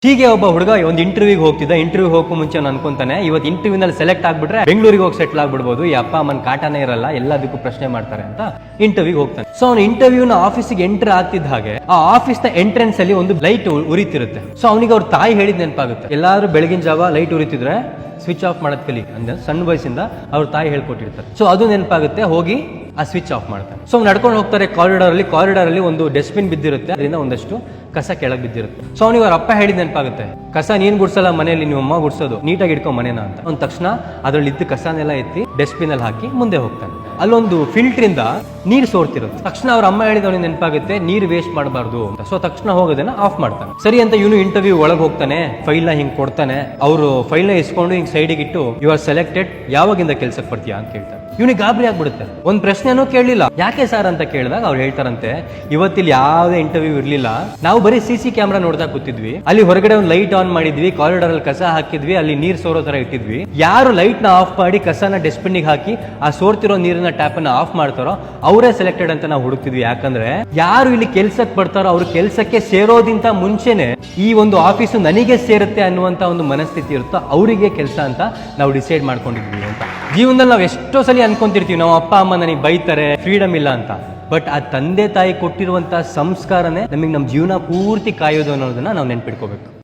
ಹೀಗೆ ಒಬ್ಬ ಹುಡುಗ ಒಂದು ಇಂಟರ್ವ್ಯೂಗೆ ಹೋಗ್ತಿದ್ದ. ಇಂಟರ್ವ್ಯೂ ಹೋಗೋ ಮುಂಚೆ ಅವ್ನು ಅನ್ಕೊಂತಾನೆ, ಇವತ್ತು ಇಂಟರ್ವ್ಯೂನಲ್ಲಿ ಸೆಲೆಕ್ಟ್ ಆಗ್ಬಿಟ್ರೆ ಬೆಂಗಳೂರಿಗೆ ಹೋಗಿ ಸೆಟ್ಲ್ ಆಗ್ಬಿಡ್ಬೋದು, ಈ ಅಪ್ಪ ಅಮ್ಮನ ಕಾಟನೇ ಇರಲ್ಲ, ಎಲ್ಲದಕ್ಕೂ ಪ್ರಶ್ನೆ ಮಾಡ್ತಾರೆ ಅಂತ ಇಂಟರ್ವ್ಯೂಗೆ ಹೋಗ್ತಾನೆ. ಸೊ ಅವ್ನು ಇಂಟರ್ವ್ಯೂನ ಆಫೀಸಿಗೆ ಎಂಟರ್ ಆಗ್ತಿದ್ದ ಹಾಗೆ ಆ ಆಫೀಸ್ ನ ಎಂಟ್ರೆನ್ಸ್ ಅಲ್ಲಿ ಒಂದು ಲೈಟ್ ಉರಿತಿರುತ್ತೆ. ಸೊ ಅವನಿಗೆ ಅವ್ರ ತಾಯಿ ಹೇಳಿದ್ ನೆನಪಾಗುತ್ತೆ. ಎಲ್ಲಾದ್ರೂ ಬೆಳಗಿನ ಜಾವ ಲೈಟ್ ಉರಿತಿದ್ರೆ ಸ್ವಿಚ್ ಆಫ್ ಮಾಡೋದ್ ಕಲಿ ಅಂದ್ರೆ ಸಣ್ಣ ವಯಸ್ಸಿಂದ ಅವ್ರ ತಾಯಿ ಹೇಳ್ಕೊಟ್ಟಿರ್ತಾರೆ. ಸೊ ಅದು ನೆನಪಾಗುತ್ತೆ, ಹೋಗಿ ಆ ಸ್ವಿಚ್ ಆಫ್ ಮಾಡ್ತಾನೆ. ಸೊ ನಡ್ಕೊಂಡು ಹೋಗ್ತಾರೆ ಕಾರಿಡಾರ್ ಅಲ್ಲಿ ಒಂದು ಡಸ್ಟ್ಬಿನ್ ಬಿದ್ದಿರುತ್ತೆ, ಅದರಿಂದ ಒಂದಷ್ಟು ಕಸ ಕೆಳಗೆ ಬಿದ್ದಿರುತ್ತೆ. ಸೊ ಅವನಿಗೆ ಅವ್ರ ಅಪ್ಪ ಹೇಳಿದ್ ನೆನಪಾಗುತ್ತೆ, ಕಸ ನೀನ್ ಗುಡ್ಸಲ್ಲ ಮನೆಯಲ್ಲಿ, ನಿಮ್ಮ ಅಮ್ಮ ಗುಡ್ಸೋದು, ನೀಟಾಗಿ ಇಟ್ಕೊ ಮನೇನ ಅಂತ. ಅವ್ನ ತಕ್ಷಣ ಅದ್ರಲ್ಲಿ ಇದ್ದ ಕಸನೆಲ್ಲ ಎತ್ತಿ ಡಸ್ಟ್ಬಿನ್ ಅಲ್ಲಿ ಹಾಕಿ ಮುಂದೆ ಹೋಗ್ತಾನೆ. ಅಲ್ಲೊಂದು ಫಿಲ್ಟರ್ ಇಂದ ನೀರು ಸೋರ್ತಿರುತ್ತೆ. ತಕ್ಷಣ ಅವ್ರ ಅಮ್ಮ ಹೇಳಿದವನಿಗೆ ನೆನಪಾಗುತ್ತೆ, ನೀರು ವೇಸ್ಟ್ ಮಾಡಬಾರ್ದು ಅಂತ. ಸೊ ತಕ್ಷಣ ಹೋಗೋದನ್ನ ಆಫ್ ಮಾಡ್ತಾನೆ. ಸರಿ ಅಂತ ಇವನು ಇಂಟರ್ವ್ಯೂ ಒಳಗೆ ಹೋಗ್ತಾನೆ, ಫೈಲ್ ನ ಹಿಂಗ್ ಕೊಡ್ತಾನೆ. ಅವರು ಫೈಲ್ ನ ಇಸ್ಕೊಂಡು ಹಿಂಗ್ ಸೈಡಿಗೆ ಇಟ್ಟು, ಯು ಆರ್ ಸೆಲೆಕ್ಟೆಡ್, ಯಾವಾಗಿಂದ ಕೆಲ್ಸಕ್ಕೆ ಬರ್ತೀಯಾ ಅಂತ ಕೇಳ್ತಾರೆ. ಇವನಿಗೆ ಗಾಬರಿ ಆಗ್ಬಿಡುತ್ತೆ. ಒಂದ್ ಪ್ರಶ್ನೆನೂ ಕೇಳಲಿಲ್ಲ. ಯಾಕೆ ಸರ್ ಅಂತ ಕೇಳಿದಾಗ ಅವ್ರು ಹೇಳ್ತಾರಂತೆ, ಇವತ್ತಿಲ್ಲಿ ಯಾವುದೇ ಇಂಟರ್ವ್ಯೂ ಇರ್ಲಿಲ್ಲ, ನಾವು ಬರೀ CC ಕ್ಯಾಮ್ರಾ ನೋಡ್ತಾ ಕೂತಿದ್ವಿ, ಅಲ್ಲಿ ಹೊರಗಡೆ ಒಂದು ಲೈಟ್ ಆನ್ ಮಾಡಿದ್ವಿ, ಕಾರಿಡಾರ್ ಅಲ್ಲಿ ಕಸ ಹಾಕಿದ್ವಿ, ಅಲ್ಲಿ ನೀರ್ ಸೋರೋ ತರ ಇಟ್ಟಿದ್ವಿ, ಯಾರು ಲೈಟ್ ನ ಆಫ್ ಮಾಡಿ ಕಸನ ಡಸ್ಟ್ಬಿನ್ ಗೆ ಹಾಕಿ ಆ ಸೋರ್ತಿರೋ ನೀರಿನ ಟ್ಯಾಪ್ ಅನ್ನ ಆಫ್ ಮಾಡ್ತಾರೋ ಅವರೇ ಸೆಲೆಕ್ಟೆಡ್ ಅಂತ ನಾವು ಹುಡುಕ್ತಿದ್ವಿ. ಯಾಕಂದ್ರೆ ಯಾರು ಇಲ್ಲಿ ಕೆಲ್ಸಕ್ಕೆ ಬರ್ತಾರೋ ಅವ್ರ ಕೆಲ್ಸಕ್ಕೆ ಸೇರೋದಿಂತ ಮುಂಚೆನೆ ಈ ಒಂದು ಆಫೀಸು ನನಗೆ ಸೇರುತ್ತೆ ಅನ್ನುವಂತ ಒಂದು ಮನಸ್ಥಿತಿ ಇರುತ್ತೋ ಅವರಿಗೆ ಕೆಲಸ ಅಂತ ನಾವು ಡಿಸೈಡ್ ಮಾಡ್ಕೊಂಡಿದ್ವಿ ಅಂತ. ಜೀವನದಲ್ಲಿ ನಾವು ಎಷ್ಟೋ ಸಲ ಅನ್ಕೊಂತಿರ್ತೀವಿ, ನಾವು ಅಪ್ಪ ಅಮ್ಮ ನನಗೆ ಬೈತಾರೆ, ಫ್ರೀಡಮ್ ಇಲ್ಲ ಅಂತ. ಬಟ್ ಆ ತಂದೆ ತಾಯಿ ಕೊಟ್ಟಿರುವಂತಹ ಸಂಸ್ಕಾರನೇ ನಮಗೆ ನಮ್ಮ ಜೀವನ ಪೂರ್ತಿ ಕಾಯೋದು ಅನ್ನೋದನ್ನ ನಾವು ನೆನ್ಪಿಟ್ಕೋಬೇಕು.